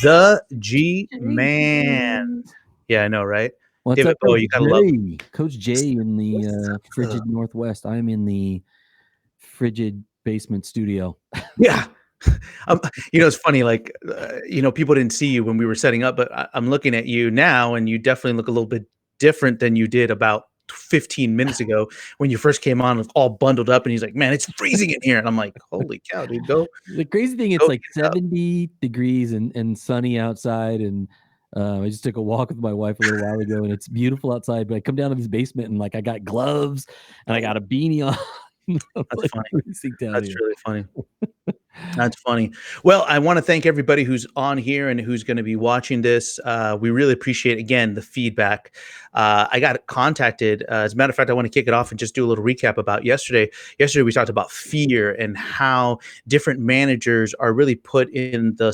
The G Man. Jason. Yeah, I know, right? What's David up, Bowie, Coach you gotta love him. J? Coach J in the frigid Northwest. I'm in the frigid basement studio. Yeah. It's funny, like, people didn't see you when we were setting up, but I'm looking at you now, and you definitely look a little bit different than you did about 15 minutes ago when you first came on, all bundled up, and he's like, "Man, it's freezing in here." And I'm like, "Holy cow, dude, go The crazy thing, it's go like get out." 70 degrees and sunny outside. And I just took a walk with my wife a little while ago, and it's beautiful outside. But I come down to this basement, and like I got gloves and I got a beanie on. I'm That's like funny. freezing down That's here. really funny. That's funny. Well, I want to thank everybody who's on here and who's going to be watching this. We really appreciate, again, the feedback. I got contacted. As a matter of fact, I want to kick it off and just do a little recap about yesterday. Yesterday, we talked about fear and how different managers are really put in the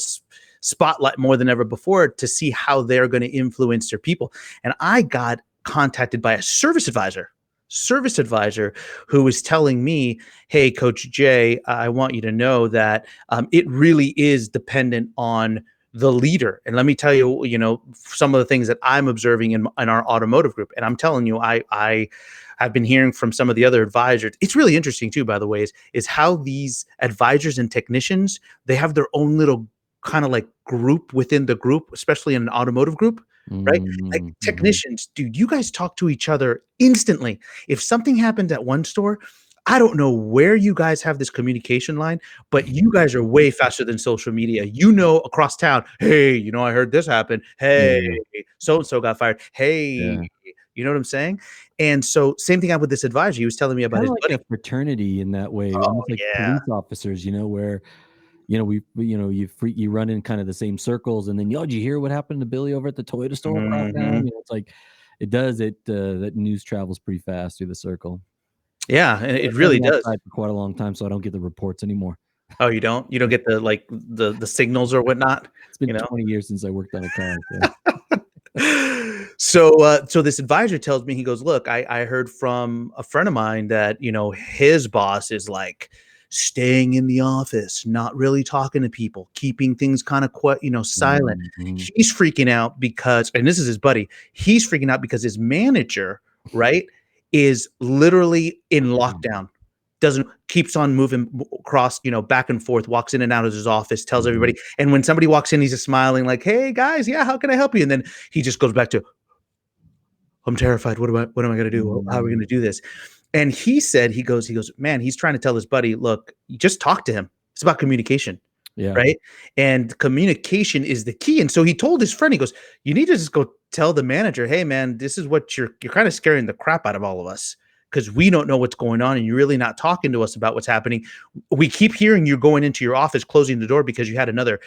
spotlight more than ever before to see how they're going to influence their people. And I got contacted by a service advisor who was telling me, "Hey, Coach Jay, I want you to know that it really is dependent on the leader." And let me tell you, some of the things that I'm observing in our automotive group. And I'm telling you, I have been hearing from some of the other advisors. It's really interesting too, by the way, is how these advisors and technicians, they have their own little kind of like group within the group, especially in an automotive group, right? Like Mm-hmm. technicians, dude, you guys talk to each other instantly. If something happened at one store, I don't know where you guys have this communication line, but you guys are way faster than social media. Across town, "Hey, I heard this happen. Hey, Yeah, so and so got fired. Hey," yeah. you know what I'm saying? And so, same thing happened with this advisor. He was telling me about Kind his of like buddy. a fraternity in that way, Oh almost like yeah. police officers, where you run in kind of the same circles, and then, "Yo, did you hear what happened to Billy over at the Toyota store across town?" Mhm. It's like it does it. That news travels pretty fast through the circle. Yeah, and it I've really been does. outside for quite a long time, so I don't get the reports anymore. Oh, you don't? You don't get the signals or whatnot, It's been you know? 20 years since I worked on a car, so So this advisor tells me, he goes, "Look, I heard from a friend of mine that, his boss is like staying in the office, not really talking to people, keeping things kind of quiet, silent." Mhm. He's freaking out because, and this is his buddy, he's freaking out because his manager, right, is literally in lockdown. Doesn't Keeps on moving across, back and forth, walks in and out of his office, tells Mhm. everybody. And when somebody walks in, he's just smiling like, "Hey guys, yeah, how can I help you?" And then he just goes back to, "I'm terrified. What am I going to do? How are we going Mm. to do this?" And he goes, "Man, he's trying to tell his buddy, look, you just talk to him. It's about communication." Yeah. Right. And communication is the key. And so he told his friend, he goes, "You need to just go tell the manager, hey man, this is what you're kind of scaring the crap out of all of us because we don't know what's going on and you're really not talking to us about what's happening. We keep hearing you going into your office, closing the door because you had another,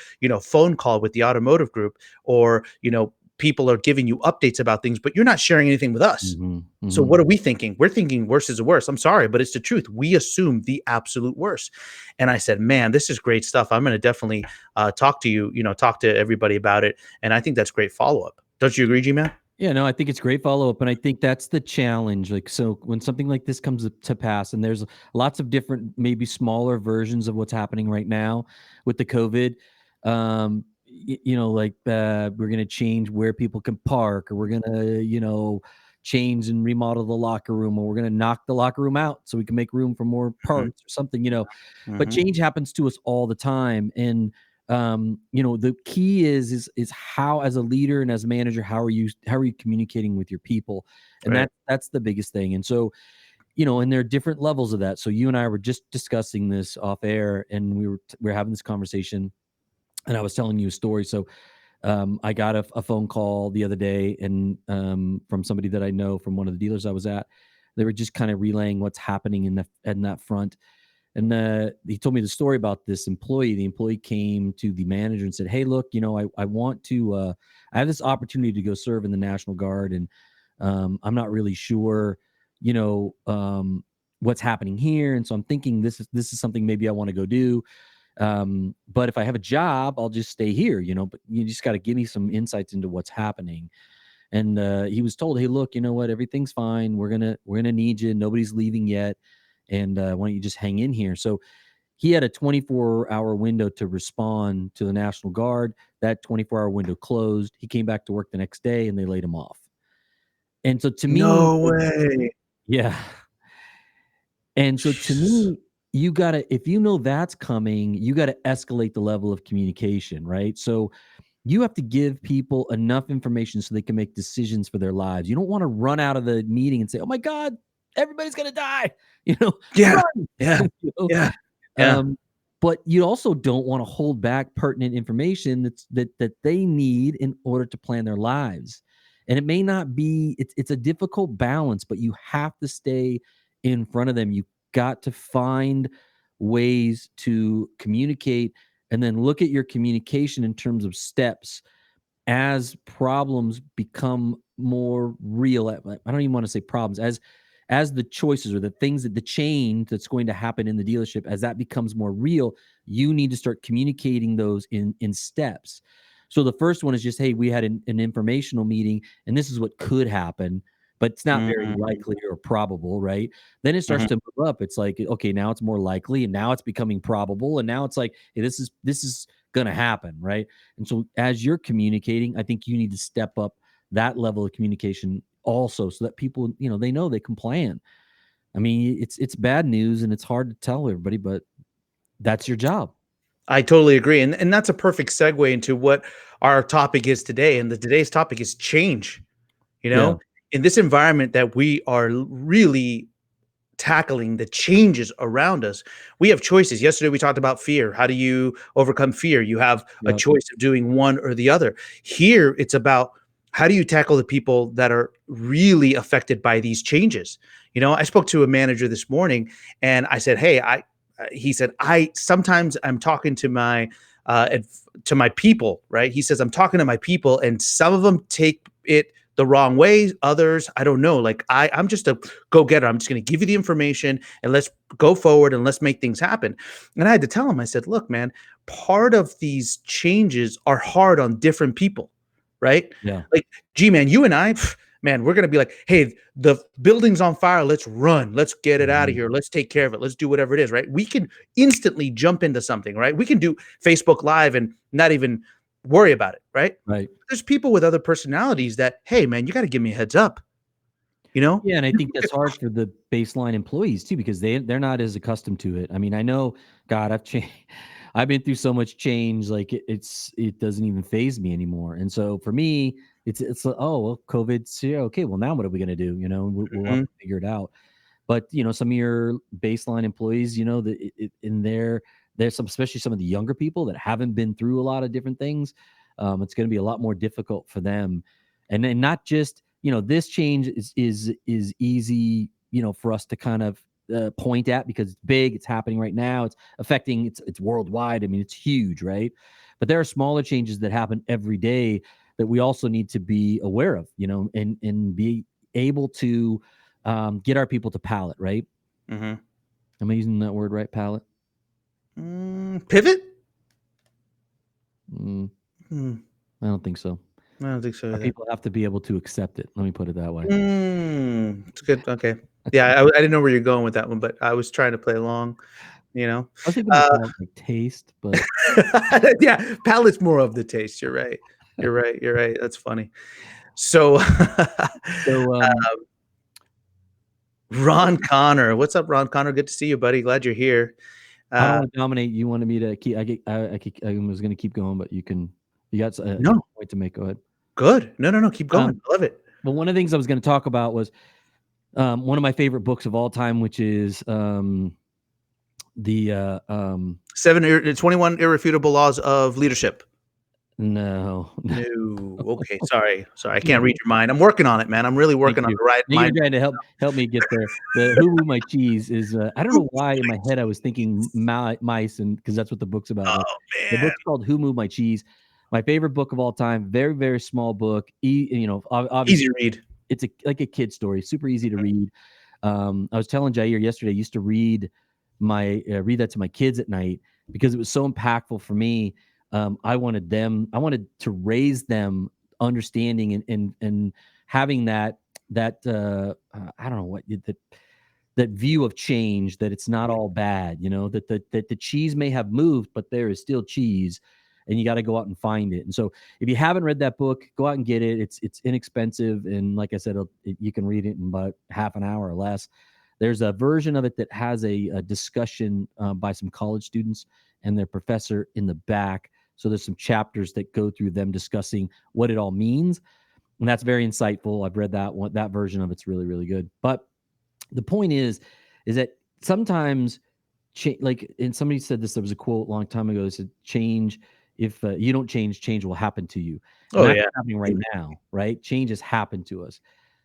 phone call with the automotive group, or, people are giving you updates about things, but you're not sharing anything with us. Mhm. So Mhm. what are we thinking? We're thinking worse is the worst. I'm sorry, but it's the truth. We assume the absolute worst." And I said, "Man, this is great stuff. I'm going to definitely talk to you, talk to everybody about it." And I think that's great follow up. Don't you agree, G-Man? Yeah, no, I think it's great follow-up, and I think that's the challenge, like, so when something like this comes to pass, and there's lots of different, maybe smaller versions of what's happening right now with the COVID, like, we're gonna change where people can park, or we're gonna, change and remodel the locker room, or we're gonna knock the locker room out so we can make room for more Mhm, parts or something. But mhm. change happens to us all the time, and the key is how, as a leader and as a manager, how are you communicating with your people? And Right. that's the biggest thing. And so, and there are different levels of that. So you and I were just discussing this off air, and we were having this conversation, and I was telling you a story. So I got a phone call the other day, and from somebody that I know from one of the dealers I was at. They were just kind of relaying what's happening in that front. And he told me the story about this employee. The employee came to the manager and said, "Hey, look, I want to, I have this opportunity to go serve in the National Guard, and I'm not really sure, you know, um, what's happening here. And so I'm thinking this is something maybe I want to go do. But if I have a job, I'll just stay here, but you just got to give me some insights into what's happening." And he was told, "Hey, look, you know what? Everything's fine. We're gonna need you. Nobody's leaving yet, and why don't you just hang in here?" So he had a 24-hour window to respond to the National Guard. That 24-hour window closed. He came back to work the next day and they laid him off. And so to me, No way. yeah. And so to me, you got to, if you know that's coming, you got to escalate the level of communication, right? So you have to give people enough information so they can make decisions for their lives. You don't want to run out of the meeting and say, "Oh my God, everybody's going to die," you know, Yeah. run. Yeah. You know? Yeah. Yeah. But you also don't want to hold back pertinent information that they need in order to plan their lives. And it may not be, it's a difficult balance, but you have to stay in front of them. You got to find ways to communicate and then look at your communication in terms of steps as problems become more real. I don't even want to say problems, as the choices or the things that the change that's going to happen in the dealership, as that becomes more real, you need to start communicating those in steps. So the first one is just, hey, we had an informational meeting and this is what could happen, but it's not very Mhm. likely or probable, right? Then it starts Mhm. to move up. It's like, okay, now it's more likely, and now it's becoming probable, and now it's like, hey, this is gonna happen, right? And so as you're communicating, I think you need to step up that level of communication also, so that people, they know they can plan. I mean, it's bad news and it's hard to tell everybody, but that's your job. I totally agree, and that's a perfect segue into what our topic is today, and today's topic is change, you Yeah. know? In this environment that we are really tackling the changes around us, we have choices. Yesterday, we talked about fear. How do you overcome fear? You have a Yep. choice of doing one or the other. Here, it's about how do you tackle the people that are really affected by these changes? I spoke to a manager this morning, and I said, "Hey, he said, I sometimes I'm talking to my people, right? He says, I'm talking to my people, and some of them take it the wrong way. Others, I don't know. Like I'm just a go getter. I'm just going to give you the information and let's go forward and let's make things happen." And I had to tell him, I said, "Look, man, part of these changes are hard on different people, right? Yeah. Like, gee, man, you and I, man, we're going to be like, hey, the building's on fire. Let's run. Let's get it out of Mhm. here. Let's take care of it. Let's do whatever it is, right? We can instantly jump into something, right? We can do Facebook Live and not even worry about it, right? Right. There's people with other personalities that, hey, man, you got to give me a heads up, you know? Yeah, and I think that's hard for the baseline employees too, because they're not as accustomed to it. I mean, I know, God, I've changed. I've been through so much change, like it doesn't even phase me anymore. And so for me, it's like, oh well, COVID's here. Okay, well now what are we gonna do? We'll have Mhm. to figure it out. But some of your baseline employees, in there's some, especially some of the younger people that haven't been through a lot of different things. It's going to be a lot more difficult for them, and then not just this change is easy for us to kind of point at because it's big, it's happening right now, it's affecting, it's worldwide. I mean, it's huge, right? But there are smaller changes that happen every day that we also need to be aware of, and be able to get our people to palate, right? Mhm. Am I using that word right? Palate? Pivot? Mm, Hmm, I don't think so. I don't think so Our either. people have to be able to accept it. Let me put it that way. It's good. Okay. Yeah, I didn't know where you're going with that one, but I was trying to play along, you know? I was thinking more Uh, palate like taste, but yeah, palate's more of the taste. You're right. You're right. You're right. That's funny. So, so Ron Connor. What's up, Ron Connor? Good to see you, buddy. Glad you're here. I don't Uh, want to dominate. You wanted me to keep. I was going to keep going, but you can. You got a no, point to make. Go ahead. good. No, no, no. Keep going. Um, I love it. but one of the things I was going to talk about was one of my favorite books of all time, which is the 21 irrefutable laws of leadership. no. No. Okay. Sorry. Sorry. I can't No. read your mind. I'm working on it, man. I'm really Thank working on you. the right Now you're mind. trying to help me get there. The Who Moved My Cheese is I don't know why in my head I was thinking mice, and because that's what the book's about. But Oh, the man. book's called Who Moved My Cheese. My favorite book of all time. Very very small book. Obviously Easy read. it's like a kid story. Super easy to read. I was telling Jair yesterday. I used to read that to my kids at night because it was so impactful for me. I wanted to raise them understanding and having that I don't know what that view of change, that it's not all bad, you know, that the cheese may have moved, but there is still cheese, and you got to go out and find it. And so if you haven't read that book, go out and get it. It's inexpensive, and like I said, you can read it in about half an hour or less. There's a version of it that has a discussion by some college students and their professor in the back. So there's some chapters that go through them discussing what it all means, and that's very insightful. I've read that one. That version of it's really, really good. But the point is that sometimes, like, and somebody said this. There was a quote a long time ago that said, "Change. If you don't change, change will happen to you." And Oh that's yeah. what's happening right now, right? Change has happened to us.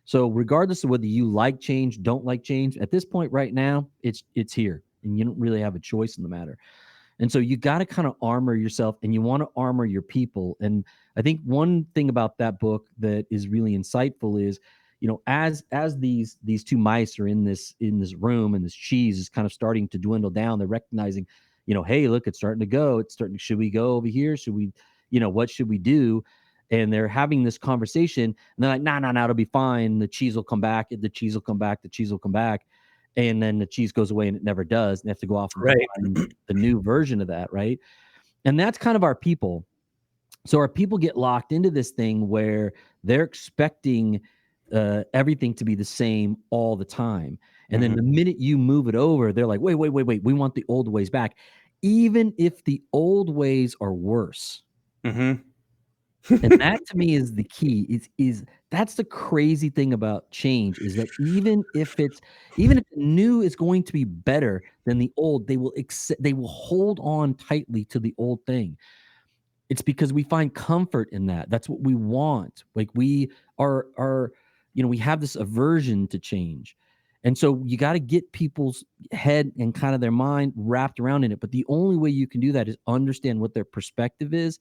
So regardless of whether you like change, don't like change, at this point right now, it's here, and you don't really have a choice in the matter. And so you got to kind of armor yourself, and you want to armor your people. And I think one thing about that book that is really insightful is, you know, as these two mice are in this room, and this cheese is kind of starting to dwindle down, they're recognizing, you know, hey, look, it's starting to go. It's starting. Should we go over here? Should we, you know, what should we do? And they're having this conversation, and they're like, no, it'll be fine. The cheese will come back. The cheese will come back. The cheese will come back. And then the cheese goes away, and it never does. And they have to go off and Right. find the new version of that, right? And that's kind of our people. So our people get locked into this thing where they're expecting everything to be the same all the time. And then the minute you move it over, they're like, wait, we want the old ways back, even if the old ways are worse. Mm-hmm. And that to me is the key. Is that's the crazy thing about change, is that even if the new is going to be better than the old, they will hold on tightly to the old thing. It's because we find comfort in that. That's what we want. Like, we are, you know, we have this aversion to change. And so you got to get people's head and kind of their mind wrapped around in it. But the only way you can do that is understand what their perspective is,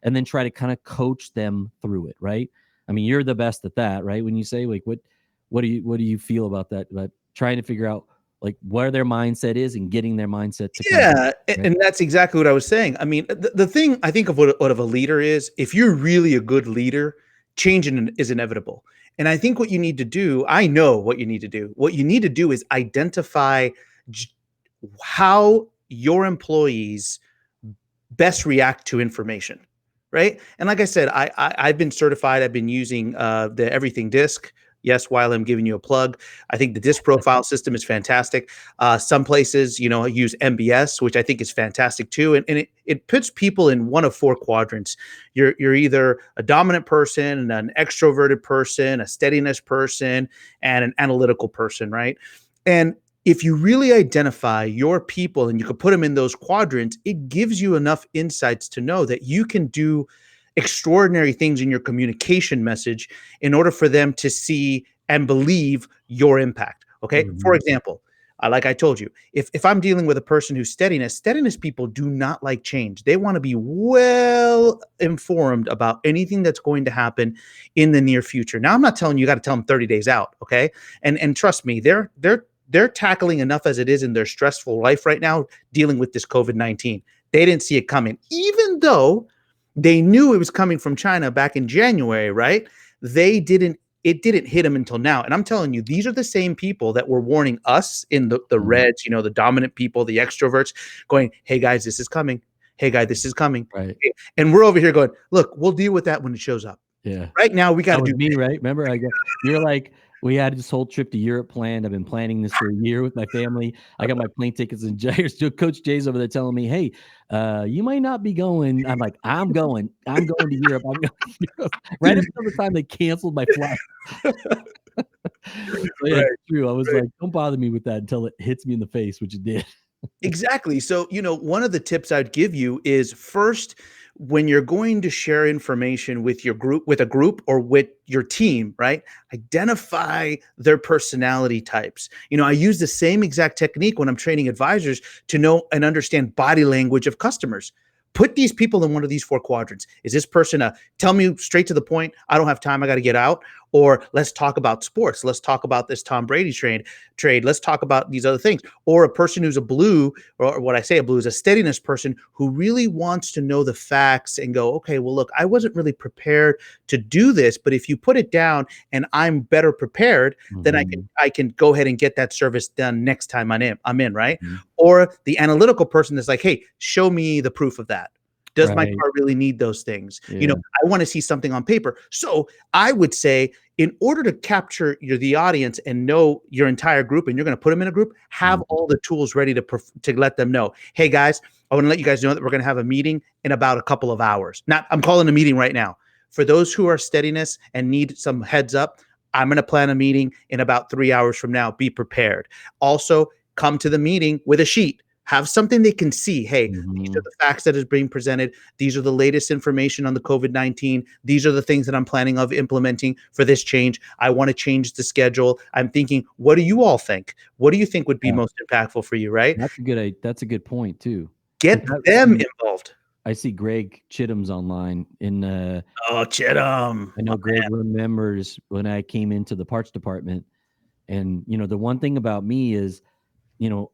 and then try to kind of coach them through it, right? I mean, you're the best at that, right? When you say, like, what do you feel about that? About trying to figure out, like, where their mindset is and getting their mindset to come. Yeah, Right? and that's exactly what I was saying. I mean, the thing I think of what of a leader is, if you're really a good leader, change is inevitable. And I think what you need to do, I know what you need to do. What you need to do is identify j- how your employees best react to information, right? And like I said, I've been certified. I've been using the Everything Disc. Yes, while I'm giving you a plug, I think the disc profile system is fantastic. Some places, you know, use MBS, which I think is fantastic too. And it puts people in one of four quadrants. You're either a dominant person, an extroverted person, a steadiness person, and an analytical person, right? And if you really identify your people and you can put them in those quadrants, it gives you enough insights to know that you can do extraordinary things in your communication message in order for them to see and believe your impact. Okay. For example, like I told you, if I'm dealing with a person who's steadiness people do not like change. They want to be well informed about anything that's going to happen in the near future. Now, I'm not telling you, you got to tell them 30 days out. Okay. And trust me, they're tackling enough as it is in their stressful life right now, dealing with this COVID-19. They didn't see it coming, even though they knew it was coming from China back in January, right? It didn't hit them until now. And I'm telling you, these are the same people that were warning us in the reds, you know, the dominant people, the extroverts, going, hey guys, this is coming. Hey guys, this is coming. Right. And we're over here going, look, we'll deal with that when it shows up. Yeah. Right now, we got to That was do me, right? Remember, you're like, we had this whole trip to Europe planned. I've been planning this for a year with my family. I got my plane tickets, and Coach Jay's over there telling me, "Hey, you might not be going." I'm like, "I'm going. I'm going to Europe. I'm going to Europe." Right up until the time they canceled my flight. So yeah, Right, it's true. I was right. like, "Don't bother me with that until it hits me in the face," which it did. Exactly. So, you know, one of the tips I'd give you is first, when you're going to share information with a group or with your team, right? Identify their personality types. You know, I use the same exact technique when I'm training advisors to know and understand body language of customers. Put these people in one of these four quadrants. Is this person tell me straight to the point, I don't have time, I got to get out? or let's talk about sports. Let's talk about this Tom Brady trade. Let's talk about these other things. Or a person who's a blue, or what I say a blue is a steadiness person who really wants to know the facts and go, okay, well, look, I wasn't really prepared to do this, but if you put it down and I'm better prepared, then I can go ahead and get that service done next time I'm in, right? Or the analytical person that's like, hey, show me the proof of that. Does my car really need those things? Yeah. I want to see something on paper. So I would say, in order to capture the audience and know your entire group, and you're going to put them in a group, have all the tools ready to let them know, hey guys, I want to let you guys know that we're going to have a meeting in about a couple of hours. I'm calling a meeting right now. For those who are steadiness and need some heads up, I'm going to plan a meeting in about 3 hours from now. Be prepared. Also, come to the meeting with a sheet. Have something they can see. Hey, these are the facts that is being presented. These are the latest information on the COVID-19. These are the things that I'm planning of implementing for this change. I want to change the schedule. I'm thinking, what do you all think? What do you think would be most impactful for you, right? That's a good point too. Get them involved. I see Greg Chittum's online in Oh, Chittum. I know Greg remembers when I came into the parts department. And the one thing about me is,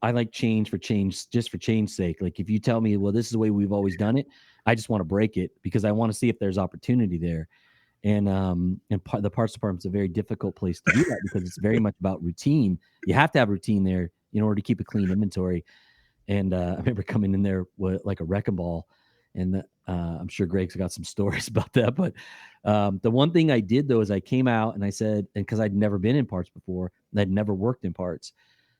I like change for change, just for change's sake. Like if you tell me, well, this is the way we've always done it, I just want to break it because I want to see if there's opportunity there. And the parts department's a very difficult place to do that because it's very much about routine. You have to have routine there in order to keep a clean inventory. And I remember coming in there with like a wrecking ball, and I'm sure Greg's got some stories about that. But the one thing I did though is I came out and I said, and because I'd never been in parts before, and I'd never worked in parts,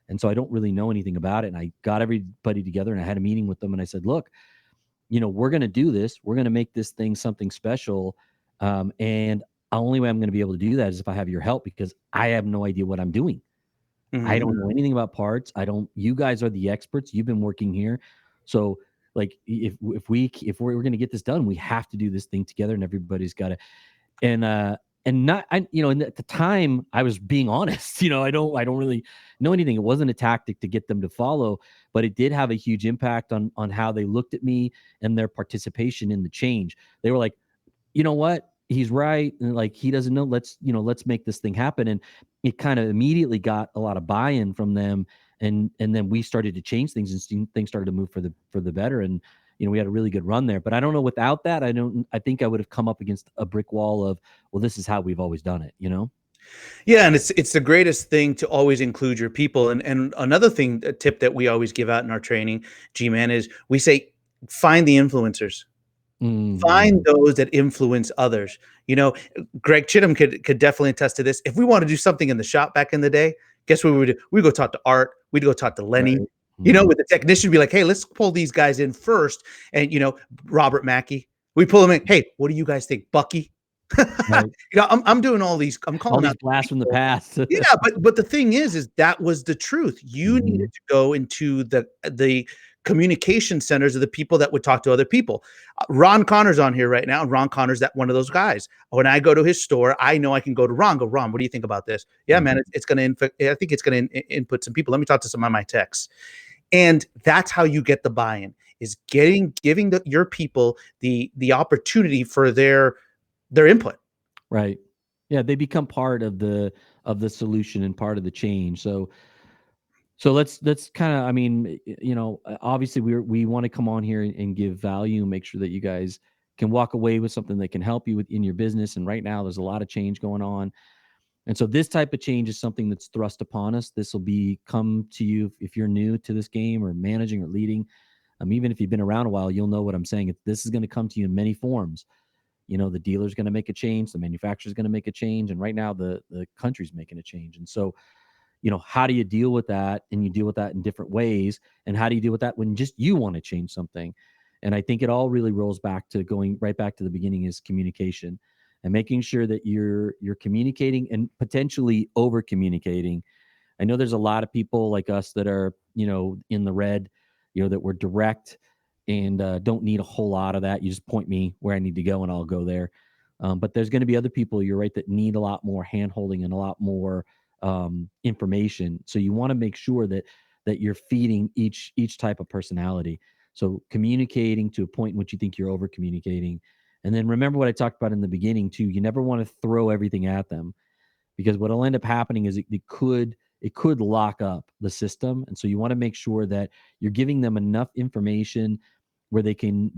and so I don't really know anything about it. And I got everybody together and I had a meeting with them, and I said, look, we're going to do this. We're going to make this thing something special, and the only way I'm going to be able to do that is if I have your help, because I have no idea what I'm doing. I don't know anything about parts. You guys are the experts. You've been working here. So like if we're going to get this done, we have to do this thing together, and everybody's got to, and not, and at the time I was being honest, I don't really know anything. It wasn't a tactic to get them to follow, but it did have a huge impact on how they looked at me and their participation in the change. They were like, you know what? He's right. And like, he doesn't know, let's make this thing happen. And it kind of immediately got a lot of buy-in from them. And then we started to change things, and things started to move for the better. And, we had a really good run there, but I don't know, without that, I think I would have come up against a brick wall of, well, this is how we've always done it, Yeah, and it's the greatest thing to always include your people. And another thing, a tip that we always give out in our training, G-Man, is we say, find the influencers. Find those that influence others. Greg Chittum could definitely attest to this. If we want to do something in the shop back in the day, guess what we would do? We'd go talk to Art. We'd go talk to Lenny. Right. With the technician, be like, hey, let's pull these guys in first. And, Robert Mackey, we pull them in. Hey, what do you guys think? Bucky? Right. I'm doing all these. I'm calling all out blasts from the past. Yeah, but the thing is that was the truth. You needed to go into the communication centers of the people that would talk to other people. Ron Connor's on here right now. Ron Connor's one of those guys. When I go to his store, I know I can go to Ron. Go, Ron, what do you think about this? Yeah, man, it's going to. I think it's going to input some people. Let me talk to some of my techs. And that's how you get the buy-in, is giving your people the opportunity for their input. Right. Yeah, they become part of the solution and part of the change. So let's kind of, obviously we want to come on here and give value and make sure that you guys can walk away with something that can help you in your business. And right now there's a lot of change going on. And so this type of change is something that's thrust upon us. This will come to you if you're new to this game or managing or leading. Even if you've been around a while, you'll know what I'm saying. This is going to come to you in many forms. The dealer's going to make a change, the manufacturer's going to make a change, and right now the country's making a change. And so, how do you deal with that? And you deal with that in different ways. And how do you deal with that when just you want to change something? And I think it all really rolls back to going right back to the beginning, is communication, and making sure that you're communicating and potentially over communicating. I know there's a lot of people like us that are, in the red, that we're direct and don't need a whole lot of that. You just point me where I need to go and I'll go there. But there's going to be other people, you're right, that need a lot more hand holding and a lot more information. So you want to make sure that you're feeding each type of personality. So communicating to a point in which you think you're over communicating. And then remember what I talked about in the beginning too. You never want to throw everything at them. because what'll end up happening is it could lock up the system. And so you want to make sure that you're giving them enough information where they can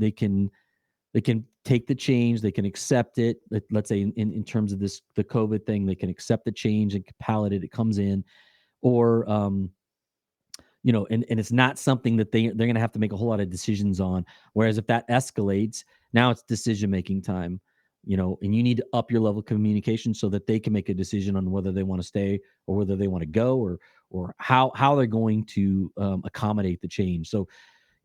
take the change, they can accept it. Let's say in terms of the COVID thing, they can accept the change and palate it. It comes in, or and it's not something that they're going to have to make a whole lot of decisions on. Whereas if that escalates, now it's decision making time. And you need to up your level of communication so that they can make a decision on whether they want to stay or whether they want to go, or how they're going to accommodate the change. So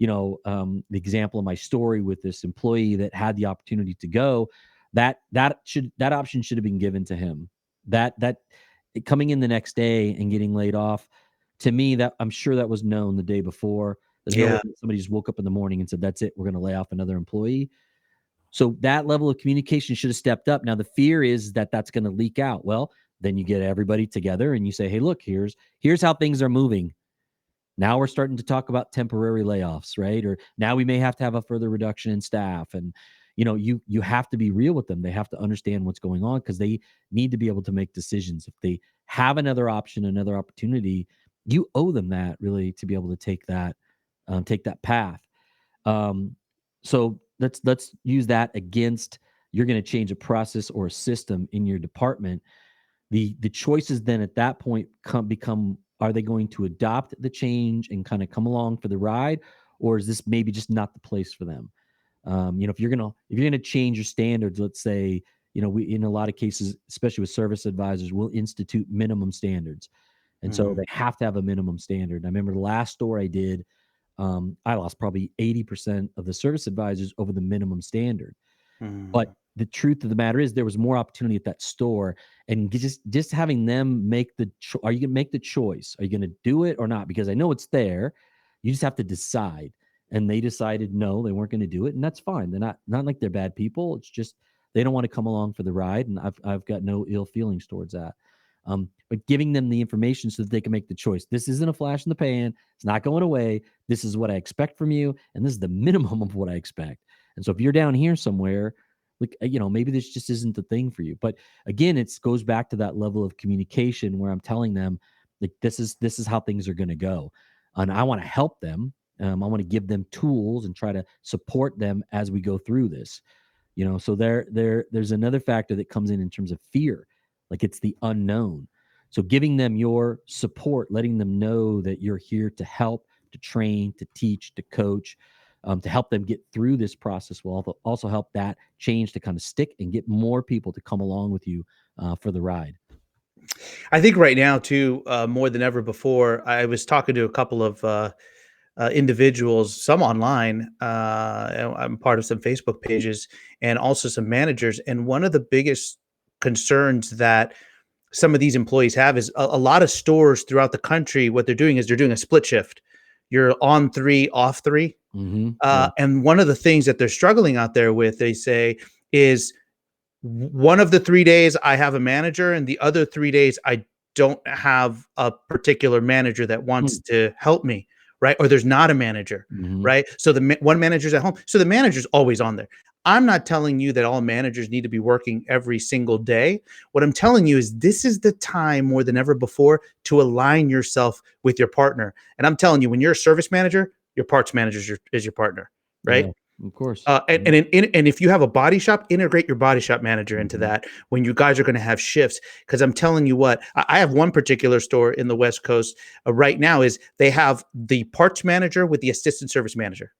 the example of my story with this employee that had the opportunity to go, that option should have been given to him. That coming in the next day and getting laid off, to me, that I'm sure that was known the day before. There's no way that somebody just woke up in the morning and said, "That's it, we're going to lay off another employee." So that level of communication should have stepped up. Now the fear is that that's going to leak out. Well, then you get everybody together and you say, "Hey, look, here's how things are moving. Now we're starting to talk about temporary layoffs, right? Or now we may have to have a further reduction in staff." And you have to be real with them. They have to understand what's going on because they need to be able to make decisions. If they have another option, another opportunity, you owe them that, really, to be able to take that path. So let's use that against, you're going to change a process or a system in your department. The choices then at that point become, are they going to adopt the change and kind of come along for the ride, or is this maybe just not the place for them? If you're gonna change your standards, let's say, we, in a lot of cases, especially with service advisors, will institute minimum standards, and so they have to have a minimum standard. I remember the last store I did, I lost probably 80% of the service advisors over the minimum standard. But the truth of the matter is there was more opportunity at that store, and just having them make are you going to make the choice? Are you going to do it or not? Because I know it's there. You just have to decide. And they decided no, they weren't going to do it, and that's fine. They're not like they're bad people. It's just they don't want to come along for the ride, and I've got no ill feelings towards that. But giving them the information so that they can make the choice. This isn't a flash in the pan. It's not going away. This is what I expect from you, and this is the minimum of what I expect. And so if you're down here somewhere, like, maybe this just isn't the thing for you. But again, it goes back to that level of communication where I'm telling them, like, this is how things are going to go, and I want to help them. I want to give them tools and try to support them as we go through this. So there's another factor that comes in terms of fear, like it's the unknown. So giving them your support, letting them know that you're here to help, to train, to teach, to coach, to help them get through this process will also help that change to kind of stick and get more people to come along with you for the ride. I think right now too, more than ever before, I was talking to a couple of individuals, some online. I'm part of some Facebook pages and also some managers. And one of the biggest concerns that some of these employees have is a lot of stores throughout the country. What they're doing is they're doing a split shift. You're on 3, off 3. Yeah. And one of the things that they're struggling out there with, they say, is one of the 3 days I have a manager, and the other 3 days I don't have a particular manager that wants to help me, right? Or there's not a manager, right? So the one manager's at home, so the manager's always on there. I'm not telling you that all managers need to be working every single day. What I'm telling you is this is the time more than ever before to align yourself with your partner. And I'm telling you, when you're a service manager, your parts manager is your partner, right? Yeah, of course. And if you have a body shop, integrate your body shop manager into that when you guys are going to have shifts. Because I'm telling you what, I have one particular store in the West Coast right now is they have the parts manager with the assistant service manager,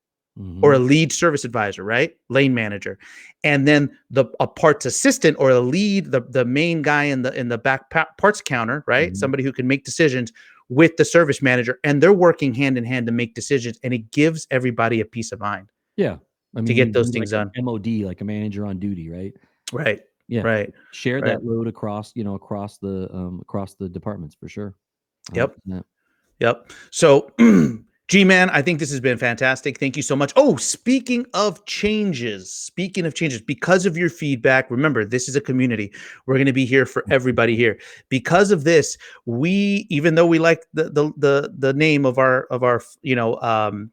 or a lead service advisor, right? Lane manager. And then a parts assistant or a lead, the main guy in the back parts counter, right? Somebody who can make decisions with the service manager, and they're working hand in hand to make decisions, and it gives everybody a peace of mind. Yeah. I mean, To get those like things done. MOD, like a manager on duty, right? Right. Yeah. Right. Share Right. that load across the departments for sure. Yep. 100%. Yep. So, G-Man, I think this has been fantastic. Thank you so much. Oh, speaking of changes, because of your feedback, remember, this is a community. We're going to be here for everybody here. Because of this, even though we like the name of our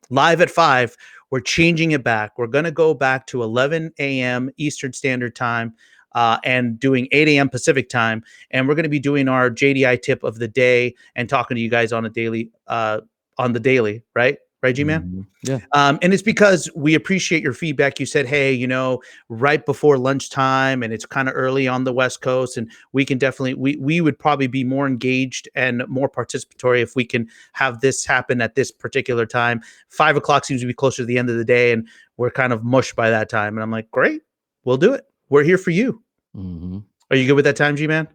Live at 5, we're changing it back. We're going to go back to 11 a.m. Eastern Standard Time. and doing 8 a.m. Pacific time. And we're going to be doing our JDI tip of the day and talking to you guys on a daily, on the daily, right? Right, G-Man? Yeah. And it's because we appreciate your feedback. You said, hey, you know, right before lunchtime and it's kind of early on the West Coast, and we can definitely, we would probably be more engaged and more participatory if we can have this happen at this particular time. 5 o'clock seems to be closer to the end of the day, and we're kind of mushed by that time. And I'm like, great, we'll do it. We're here for you. Are you good with that time, G-Man?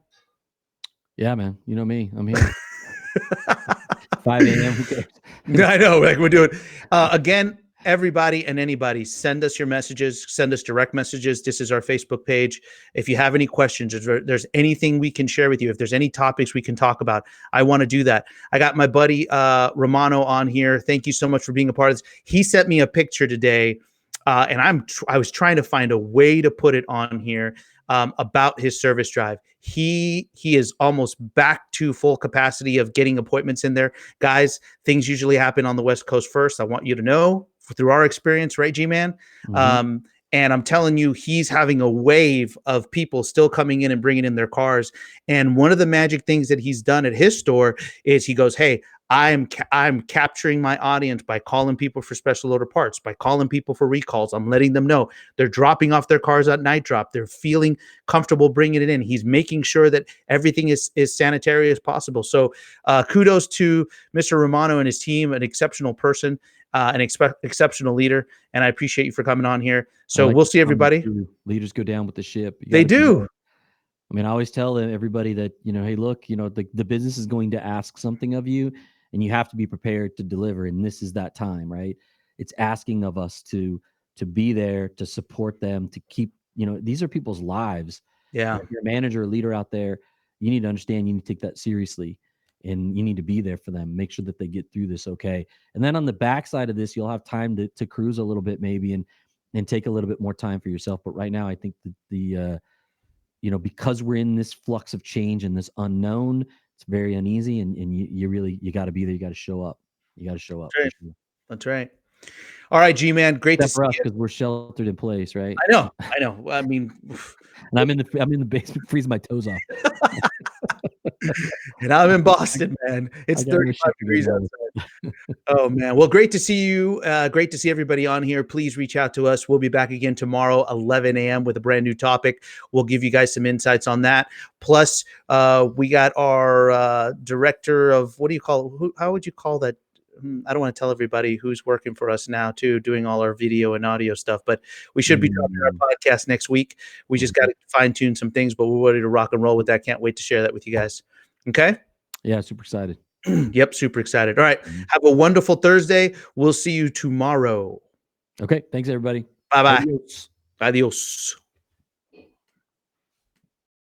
Yeah, man. You know me. I'm here. 5 a.m. Who cares? I know, like we're doing. Again, everybody and anybody, send us your messages. Send us direct messages. This is our Facebook page. If you have any questions, if there's anything we can share with you, if there's any topics we can talk about, I want to do that. I got my buddy Romano on here. Thank you so much for being a part of this. He sent me a picture today, and I was trying to find a way to put it on here. About his service drive. He is almost back to full capacity of getting appointments in there. Guys, things usually happen on the West Coast first. I want you to know through our experience, right, G-Man? And I'm telling you, he's having a wave of people still coming in and bringing in their cars. And one of the magic things that he's done at his store is he goes, hey, I'm capturing my audience by calling people for special order parts, by calling people for recalls. I'm letting them know they're dropping off their cars at night drop. They're feeling comfortable bringing it in. He's making sure that everything is sanitary as possible. So kudos to Mr. Romano and his team, an exceptional person, an exceptional leader. And I appreciate you for coming on here. So we'll see everybody. Leaders go down with the ship. They do. I mean, I always tell everybody that, you know, hey, look, you know, the business is going to ask something of you, and you have to be prepared to deliver. And this is that time, right? It's asking of us to be there, to support them, to keep, you know, these are people's lives. Yeah. If you're a manager or leader out there, you need to understand, you need to take that seriously, and you need to be there for them. Make sure that they get through this okay. And then on the backside of this, you'll have time to cruise a little bit maybe and take a little bit more time for yourself. But right now, I think the you know, because we're in this flux of change and this unknown, it's very uneasy, and you really, you got to be there. You got to show up. You got to show up. That's right. That's right. All right, G-Man, great to see for us because we're sheltered in place, right? I know. I mean, and I'm in the basement freezing my toes off. And I'm in Boston, man. It's 35 degrees outside. Oh man. Well, great to see you. Great to see everybody on here. Please reach out to us. We'll be back again tomorrow, 11 a.m. with a brand new topic. We'll give you guys some insights on that. Plus, we got our director of, what do you call, how would you call that? I don't want to tell everybody who's working for us now too, doing all our video and audio stuff, but we should be dropping our podcast next week. We just got to fine tune some things, but we're ready to rock and roll with that. Can't wait to share that with you guys. Okay. Yeah. Super excited. Yep. Super excited. All right. Have a wonderful Thursday. We'll see you tomorrow. Okay. Thanks everybody. Bye-bye. Adios.